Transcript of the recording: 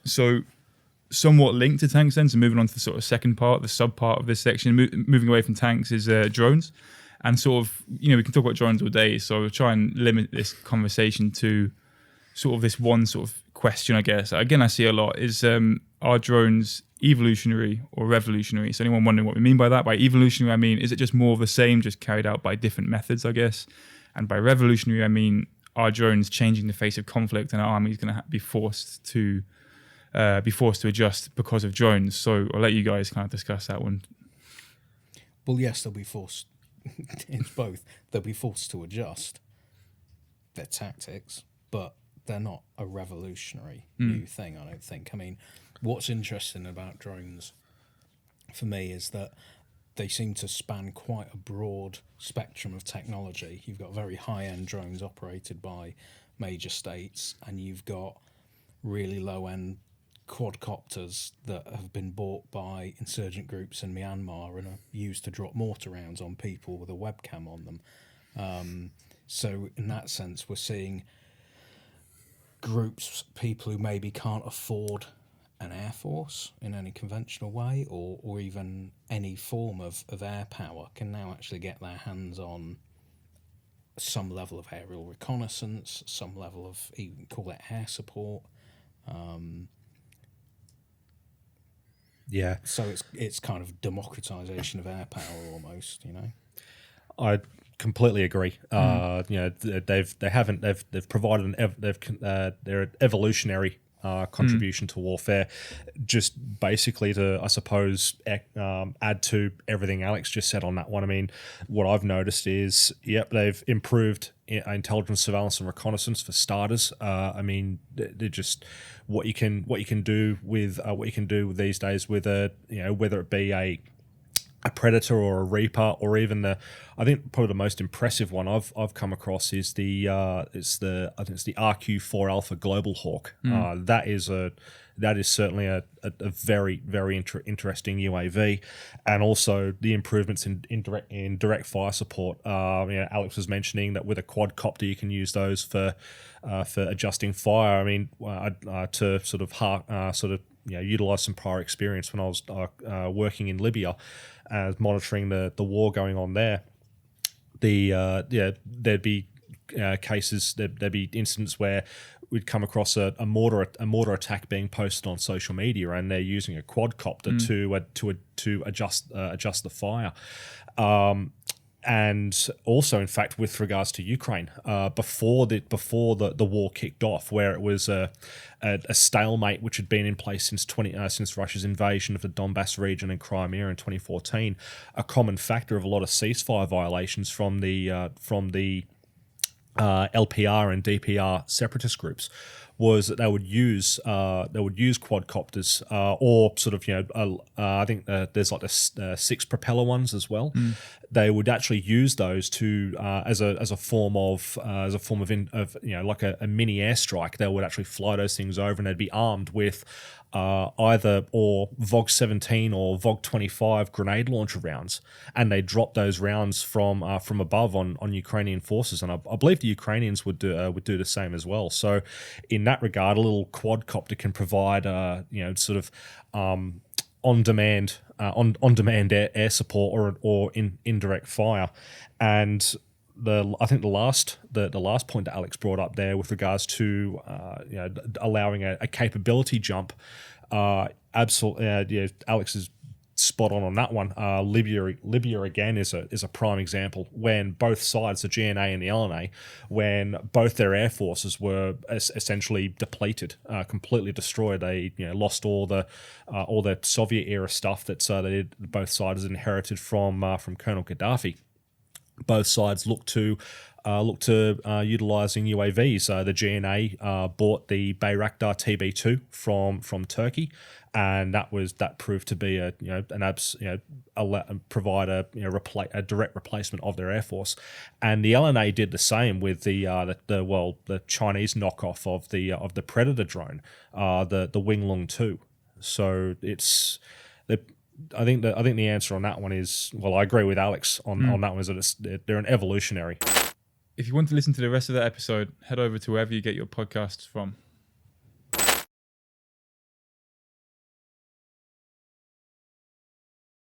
So somewhat linked to tanks then, so moving on to the sort of second part, the sub part of this section, moving away from tanks is drones. And sort of, we can talk about drones all day, so I'll try and limit this conversation to sort of this one sort of question, I guess. Again, I see a lot is, are drones evolutionary or revolutionary? So anyone wondering what we mean by that? By evolutionary, I mean, is it just more of the same, just carried out by different methods, I guess? And by revolutionary, I mean, are drones changing the face of conflict and our armies going to be forced to adjust because of drones? So I'll let you guys kind of discuss that one. Well, yes, they'll be forced. It's both. They'll be forced to adjust their tactics, but they're not a revolutionary new thing, I don't think. I mean, what's interesting about drones for me is that they seem to span quite a broad spectrum of technology. You've got very high-end drones operated by major states, and you've got really low-end quad-copters that have been bought by insurgent groups in Myanmar and are used to drop mortar rounds on people with a webcam on them. So in that sense, we're seeing groups, people who maybe can't afford an air force in any conventional way or even any form of air power can now actually get their hands on some level of aerial reconnaissance, some level of, you can call it air support. Yeah. So it's kind of democratization of air power almost, I completely agree. They've provided their evolutionary contribution to warfare, just basically to, I suppose, add to everything Alex just said on that one. I mean, what I've noticed is, they've improved intelligence, surveillance, and reconnaissance for starters. I mean, they're just what you can do with these days with whether it be a Predator or a Reaper, or even I think probably the most impressive one I've come across is the RQ-4 Alpha Global Hawk. That is certainly a very, very interesting UAV, and also the improvements in direct fire support. Alex was mentioning that with a quad-copter you can use those for adjusting fire. I mean, to sort of utilize some prior experience when I was working in Libya, monitoring the war going on there. There'd be cases, there'd be incidents where we'd come across a mortar attack being posted on social media, and they're using a quadcopter to adjust the fire. And also, in fact, with regards to Ukraine, before the war kicked off, where it was a stalemate which had been in place since Russia's invasion of the Donbass region and Crimea in 2014, a common factor of a lot of ceasefire violations from the LPR and DPR separatist groups was that they would use quadcopters or sort of I think there's like the 6 propeller ones as well. They would actually use those to as a form of like a mini airstrike. They would actually fly those things over, and they'd be armed with either VOG 17 or VOG 25 grenade launcher rounds, and they drop those rounds from above on Ukrainian forces, and I believe the Ukrainians would do the same as well. So in that regard, a little quadcopter can provide sort of on demand air support or indirect fire. And I think the last point that Alex brought up there with regards to allowing a capability jump, absolutely, Alex is spot on that one. Libya again is a prime example, when both sides, the GNA and the LNA, when both their air forces were essentially depleted, completely destroyed. They lost all the Soviet era stuff that both sides inherited from Colonel Gaddafi. Both sides look to utilising UAVs. The GNA bought the Bayrakhtar TB2 from Turkey, and that proved to be provide a direct replacement of their air force. And the LNA did the same with the Chinese knockoff of the Predator drone, the Winglong 2. So it's I think the answer on that one is, well, I agree with Alex on that one, is that they're an evolutionary. If you want to listen to the rest of that episode, head over to wherever you get your podcasts from.